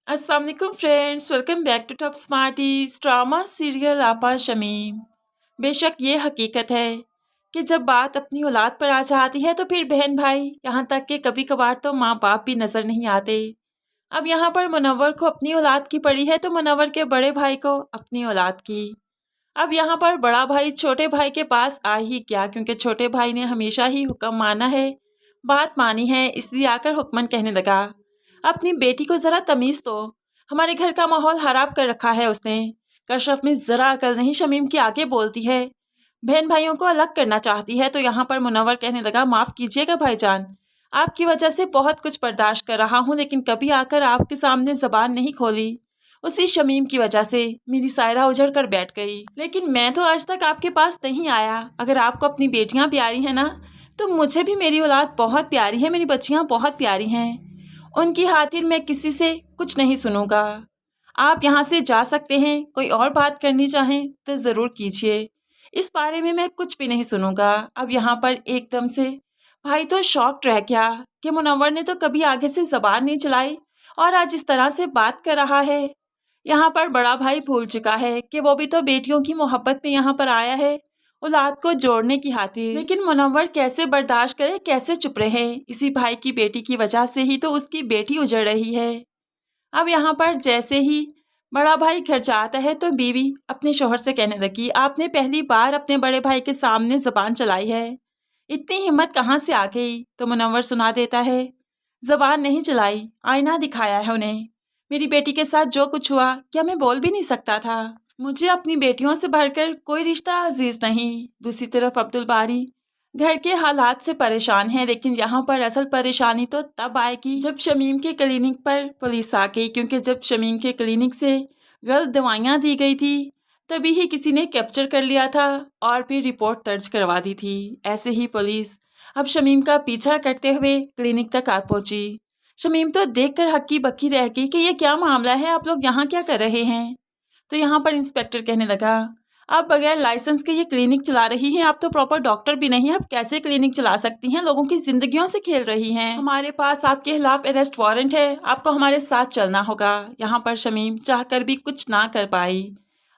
अस्सलाम वालेकुम friends, welcome back to top smarties drama serial आपा शमीम। बेशक ये हकीकत है कि जब बात अपनी औलाद पर आ जाती है तो फिर बहन भाई, यहाँ तक कि कभी कभार तो माँ बाप भी नज़र नहीं आते। अब यहाँ पर मुनव्वर को अपनी औलाद की पड़ी है तो मुनव्वर के बड़े भाई को अपनी औलाद की। अब यहाँ पर बड़ा भाई छोटे भाई के पास आ ही गया, क्योंकि छोटे भाई ने हमेशा ही हुक्म माना है, बात मानी है, इसलिए आकर हुक्मन कहने लगा, अपनी बेटी को ज़रा तमीज़ दो, हमारे घर का माहौल खराब कर रखा है उसने। कशरफ में ज़रा अकल नहीं, शमीम की आगे बोलती है, बहन भाइयों को अलग करना चाहती है। तो यहाँ पर मुनव्वर कहने लगा, माफ़ कीजिएगा भाईजान, आपकी वजह से बहुत कुछ बर्दाश्त कर रहा हूँ, लेकिन कभी आकर आपके सामने ज़बान नहीं खोली। उसी शमीम की वजह से मेरी सायरा उजड़ कर बैठ गई, लेकिन मैं तो आज तक आपके पास नहीं आया। अगर आपको अपनी बेटियां प्यारी हैं ना, तो मुझे भी मेरी औलाद बहुत प्यारी है, मेरी बच्चियां बहुत प्यारी हैं। उनकी खातिर मैं किसी से कुछ नहीं सुनूंगा। आप यहाँ से जा सकते हैं, कोई और बात करनी चाहें तो ज़रूर कीजिए, इस बारे में मैं कुछ भी नहीं सुनूंगा। अब यहाँ पर एकदम से भाई तो शॉक्ड रह गया कि मुनव्वर ने तो कभी आगे से ज़बान नहीं चलाई और आज इस तरह से बात कर रहा है। यहाँ पर बड़ा भाई भूल चुका है कि वो भी तो बेटियों की मोहब्बत में यहाँ पर आया है, औलाद को जोड़ने की खातिर। लेकिन मुनव्वर कैसे बर्दाश्त करे, कैसे चुप रहे, इसी भाई की बेटी की वजह से ही तो उसकी बेटी उजड़ रही है। अब यहाँ पर जैसे ही बड़ा भाई घर जाता है तो बीवी अपने शोहर से कहने लगी, आपने पहली बार अपने बड़े भाई के सामने ज़बान चलाई है, इतनी हिम्मत कहाँ से आ गई। तो मुनव्वर सुना देता है, ज़बान नहीं चलाई, आईना दिखाया है उन्हें। मेरी बेटी के साथ जो कुछ हुआ, क्या मैं बोल भी नहीं सकता था? मुझे अपनी बेटियों से बढ़कर कोई रिश्ता अजीज नहीं। दूसरी तरफ अब्दुल बारी घर के हालात से परेशान है, लेकिन यहाँ पर असल परेशानी तो तब आएगी जब शमीम के क्लिनिक पर पुलिस आ गई, क्योंकि जब शमीम के क्लिनिक से गलत दवाइयाँ दी गई थी तभी ही किसी ने कैप्चर कर लिया था और फिर रिपोर्ट दर्ज करवा दी थी। ऐसे ही पुलिस अब शमीम का पीछा करते हुए क्लिनिक तक आ पहुंची। शमीम तो देखकर हक्की बक्की रह गई कि ये क्या मामला है, आप लोग यहाँ क्या कर रहे हैं? तो यहाँ पर इंस्पेक्टर कहने लगा, आप बगैर लाइसेंस के ये क्लिनिक चला रही हैं, आप तो प्रॉपर डॉक्टर भी नहीं, आप कैसे क्लिनिक चला सकती हैं? लोगों की जिंदगियों से खेल रही हैं। हमारे पास आपके खिलाफ अरेस्ट वारंट है, आपको हमारे साथ चलना होगा। यहाँ पर शमीम चाहकर भी कुछ ना कर पाई,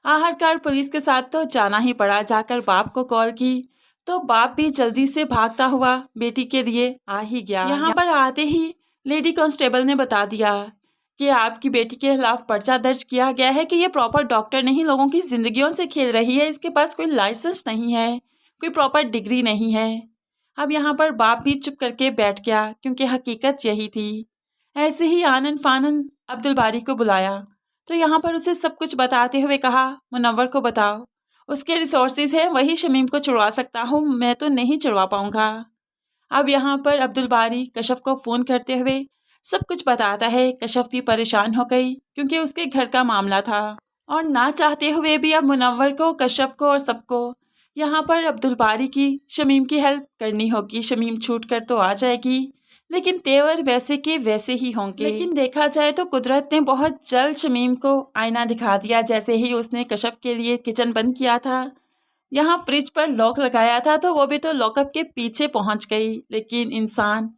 आखिरकार पुलिस के साथ तो जाना ही पड़ा। जाकर बाप को कॉल की तो बाप भी जल्दी से भागता हुआ बेटी के लिए आ ही गया। यहाँ पर आते ही लेडी कांस्टेबल ने बता दिया कि आपकी बेटी के खिलाफ पर्चा दर्ज किया गया है कि ये प्रॉपर डॉक्टर नहीं, लोगों की जिंदगियों से खेल रही है, इसके पास कोई लाइसेंस नहीं है, कोई प्रॉपर डिग्री नहीं है। अब यहाँ पर बाप भी चुप करके बैठ गया, क्योंकि हकीकत यही थी। ऐसे ही आनन फानन अब्दुल बारी को बुलाया तो यहाँ पर उसे सब कुछ बताते हुए कहा, मुनव्वर को बताओ, उसके रिसोर्सेज हैं, वही शमीम को छुड़वा सकता हूँ, मैं तो नहीं छुड़वा पाऊँगा। अब यहाँ पर अब्दुल बारी कशफ को फ़ोन करते हुए सब कुछ बताता है। कशफ भी परेशान हो गई, क्योंकि उसके घर का मामला था और ना चाहते हुए भी अब मुनव्वर को, कशफ को और सबको यहाँ पर अब्दुल बारी की शमीम की हेल्प करनी होगी। शमीम छूट कर तो आ जाएगी, लेकिन तेवर वैसे के वैसे ही होंगे। लेकिन देखा जाए तो कुदरत ने बहुत जल्द शमीम को आईना दिखा दिया। जैसे ही उसने कशफ के लिए किचन बंद किया था, यहाँ फ्रिज पर लॉक लगाया था, तो वो भी तो लॉकअप के पीछे पहुँच गई। लेकिन इंसान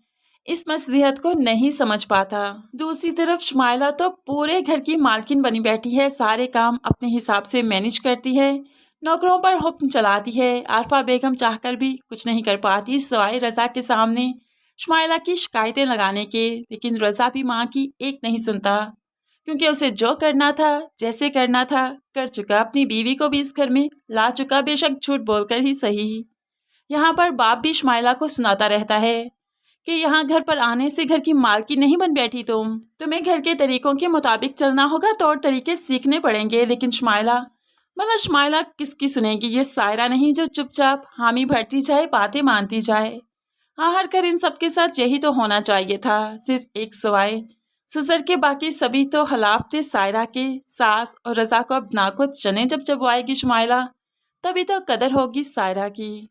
इस मसलियत को नहीं समझ पाता। दूसरी तरफ शुमाइला तो पूरे घर की मालकिन बनी बैठी है, सारे काम अपने हिसाब से मैनेज करती है, नौकरों पर हुक्म चलाती है। आरफा बेगम चाहकर भी कुछ नहीं कर पाती सिवाय रज़ा के सामने शुमाइला की शिकायतें लगाने के। लेकिन रज़ा भी माँ की एक नहीं सुनता, क्योंकि उसे जो करना था, जैसे करना था कर चुका। अपनी बीवी को भी इस घर में ला चुका, बेशक झूठ बोलकर ही सही। यहाँ पर बाप भी शुमाइला को सुनाता रहता है कि यहाँ घर पर आने से घर की मालकिन नहीं बन बैठी तुम्हें घर के तरीकों के मुताबिक चलना होगा, तौर तरीके सीखने पड़ेंगे। लेकिन शुमाइला किसकी सुनेगी? ये सायरा नहीं जो चुपचाप हामी भरती जाए, बातें मानती जाए। आखिरकार इन सब के साथ यही तो होना चाहिए था, सिर्फ एक सिवाय सुसर के बाकी सभी तो खिलाफ थे सायरा के। सास और रज़ा को अब नाको चने जब आएगी शुमाइला, तभी तो कदर होगी सायरा की।